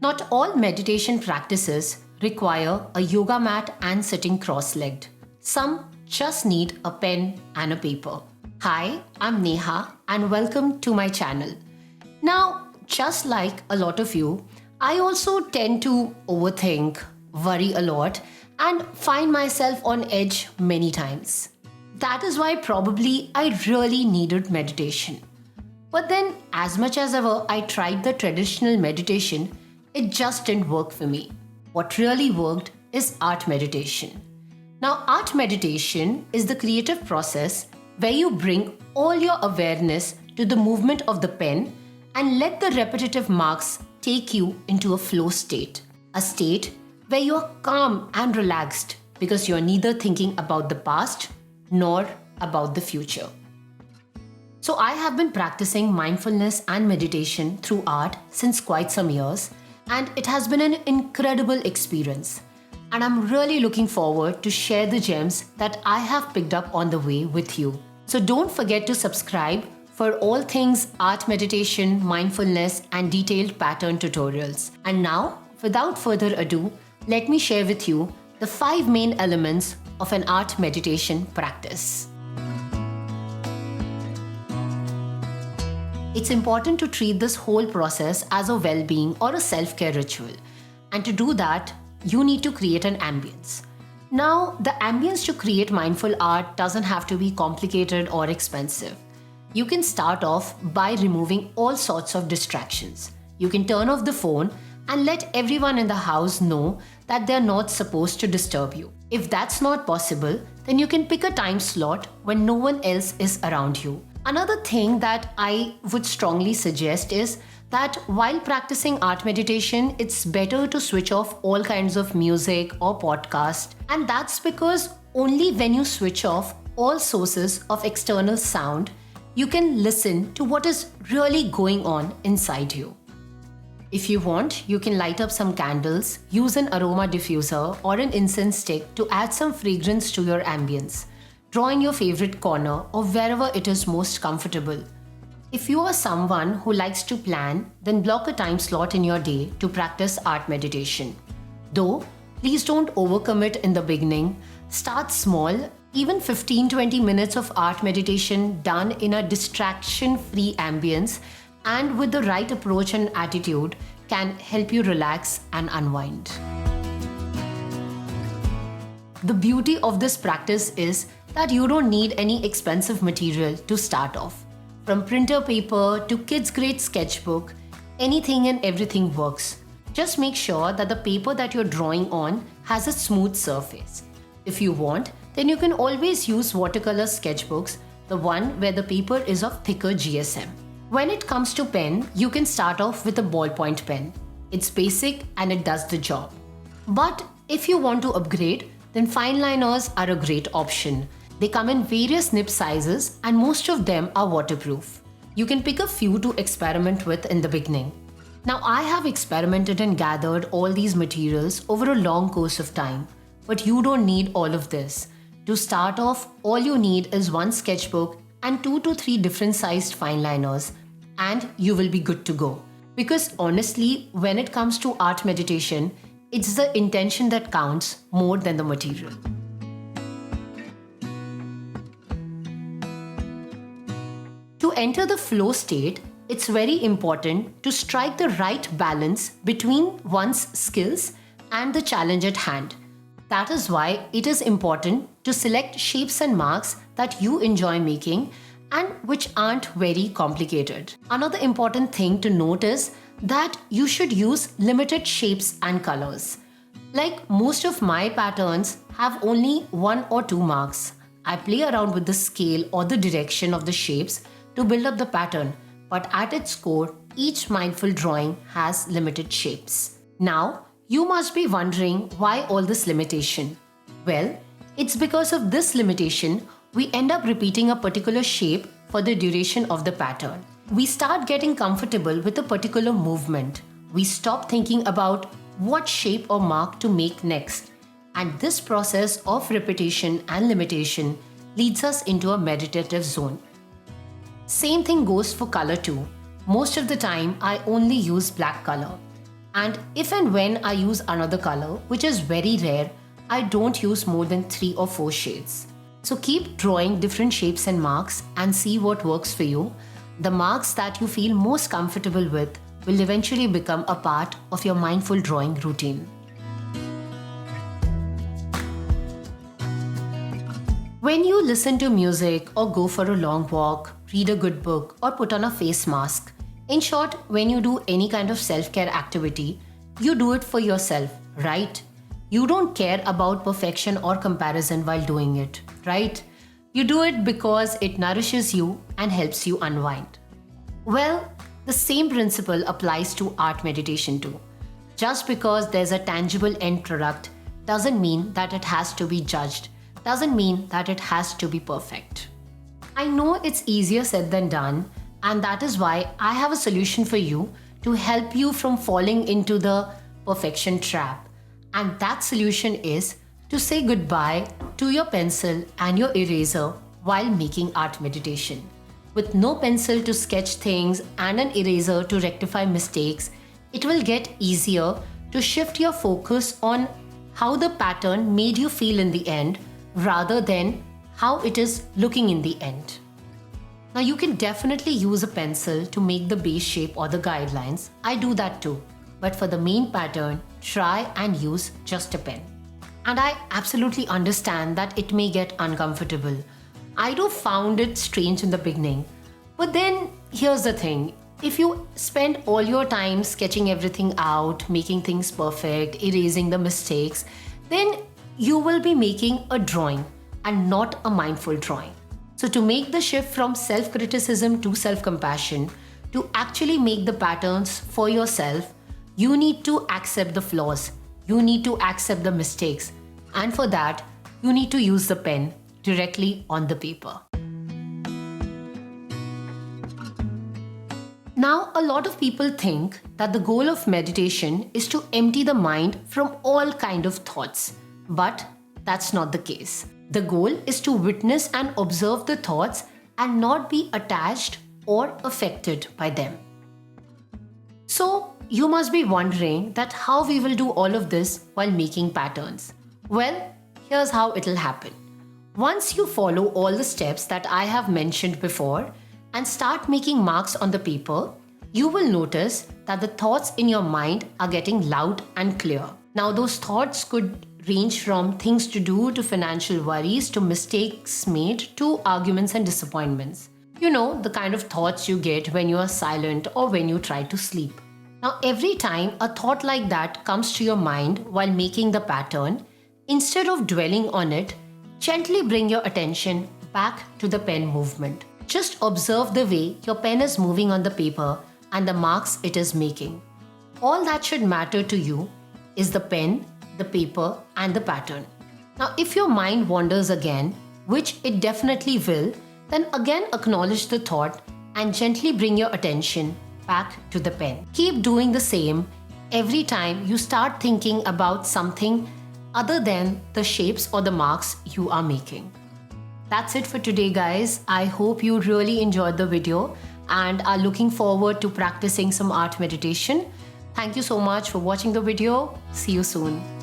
Not all meditation practices require a yoga mat and sitting cross-legged. Some just need a pen and a paper. Hi, I'm Neha and welcome to my channel. Now, just like a lot of you, I also tend to overthink, worry a lot, and find myself on edge many times. That is why probably I really needed meditation. But then, as much as ever I tried the traditional meditation, it just didn't work for me. What really worked is art meditation. Now, art meditation is the creative process where you bring all your awareness to the movement of the pen and let the repetitive marks take you into a flow state. A state where you are calm and relaxed because you are neither thinking about the past nor about the future. So I have been practicing mindfulness and meditation through art since quite some years, and it has been an incredible experience. And I'm really looking forward to share the gems that I have picked up on the way with you. So don't forget to subscribe for all things art meditation, mindfulness, and detailed pattern tutorials. And now, without further ado, let me share with you the 5 main elements of an art meditation practice. It's important to treat this whole process as a well-being or a self-care ritual. And to do that, you need to create an ambience. Now, the ambience to create mindful art doesn't have to be complicated or expensive. You can start off by removing all sorts of distractions. You can turn off the phone and let everyone in the house know that they're not supposed to disturb you. If that's not possible, then you can pick a time slot when no one else is around you. Another thing that I would strongly suggest is that while practicing art meditation, it's better to switch off all kinds of music or podcast. And that's because only when you switch off all sources of external sound, you can listen to what is really going on inside you. If you want, you can light up some candles, use an aroma diffuser or an incense stick to add some fragrance to your ambience. Draw in your favorite corner or wherever it is most comfortable. If you are someone who likes to plan, then block a time slot in your day to practice art meditation. Though, please don't overcommit in the beginning. Start small. Even 15-20 minutes of art meditation done in a distraction-free ambience and with the right approach and attitude can help you relax and unwind. The beauty of this practice is that you don't need any expensive material to start off. From printer paper to kids' grade sketchbook, anything and everything works. Just make sure that the paper that you're drawing on has a smooth surface. If you want, then you can always use watercolor sketchbooks, the one where the paper is of thicker GSM. When it comes to pen, you can start off with a ballpoint pen. It's basic and it does the job. But if you want to upgrade, then fine liners are a great option. They come in various nib sizes and most of them are waterproof. You can pick a few to experiment with in the beginning. Now, I have experimented and gathered all these materials over a long course of time, but you don't need all of this. To start off, all you need is one sketchbook and 2 to 3 different sized fine liners, and you will be good to go. Because honestly, when it comes to art meditation, it's the intention that counts more than the material. To enter the flow state, it's very important to strike the right balance between one's skills and the challenge at hand. That is why it is important to select shapes and marks that you enjoy making and which aren't very complicated. Another important thing to note is that you should use limited shapes and colors. Like most of my patterns have only 1 or 2 marks. I play around with the scale or the direction of the shapes to build up the pattern, but at its core, each mindful drawing has limited shapes. Now, you must be wondering why all this limitation. Well, it's because of this limitation, we end up repeating a particular shape for the duration of the pattern. We start getting comfortable with a particular movement. We stop thinking about what shape or mark to make next. And this process of repetition and limitation leads us into a meditative zone. Same thing goes for color too. Most of the time, I only use black color. And if and when I use another color, which is very rare, I don't use more than 3 or 4 shades. So keep drawing different shapes and marks and see what works for you. The marks that you feel most comfortable with will eventually become a part of your mindful drawing routine. When you listen to music or go for a long walk, read a good book or put on a face mask, in short, when you do any kind of self-care activity, you do it for yourself, right? You don't care about perfection or comparison while doing it, right? You do it because it nourishes you and helps you unwind. Well, the same principle applies to art meditation too. Just because there's a tangible end product doesn't mean that it has to be judged, doesn't mean that it has to be perfect. I know it's easier said than done, and that is why I have a solution for you to help you from falling into the perfection trap. And that solution is to say goodbye to your pencil and your eraser while making art meditation. With no pencil to sketch things and an eraser to rectify mistakes, it will get easier to shift your focus on how the pattern made you feel in the end rather than how it is looking in the end. Now you can definitely use a pencil to make the base shape or the guidelines. I do that too. But for the main pattern, try and use just a pen. And I absolutely understand that it may get uncomfortable. I too found it strange in the beginning. But then here's the thing. If you spend all your time sketching everything out, making things perfect, erasing the mistakes, then you will be making a drawing and not a mindful drawing. So to make the shift from self-criticism to self-compassion, to actually make the patterns for yourself, you need to accept the flaws. You need to accept the mistakes. And for that, you need to use the pen directly on the paper. Now, a lot of people think that the goal of meditation is to empty the mind from all kind of thoughts. But that's not the case. The goal is to witness and observe the thoughts and not be attached or affected by them. So, you must be wondering that how we will do all of this while making patterns. Well, here's how it'll happen. Once you follow all the steps that I have mentioned before and start making marks on the paper, you will notice that the thoughts in your mind are getting loud and clear. Now, those thoughts could range from things to do to financial worries to mistakes made to arguments and disappointments. You know, the kind of thoughts you get when you are silent or when you try to sleep. Now, every time a thought like that comes to your mind while making the pattern, instead of dwelling on it, gently bring your attention back to the pen movement. Just observe the way your pen is moving on the paper and the marks it is making. All that should matter to you is the pen, the paper, and the pattern. Now, if your mind wanders again, which it definitely will, then again acknowledge the thought and gently bring your attention back to the pen. Keep doing the same every time you start thinking about something other than the shapes or the marks you are making. That's it for today, guys. I hope you really enjoyed the video and are looking forward to practicing some art meditation. Thank you so much for watching the video. See you soon.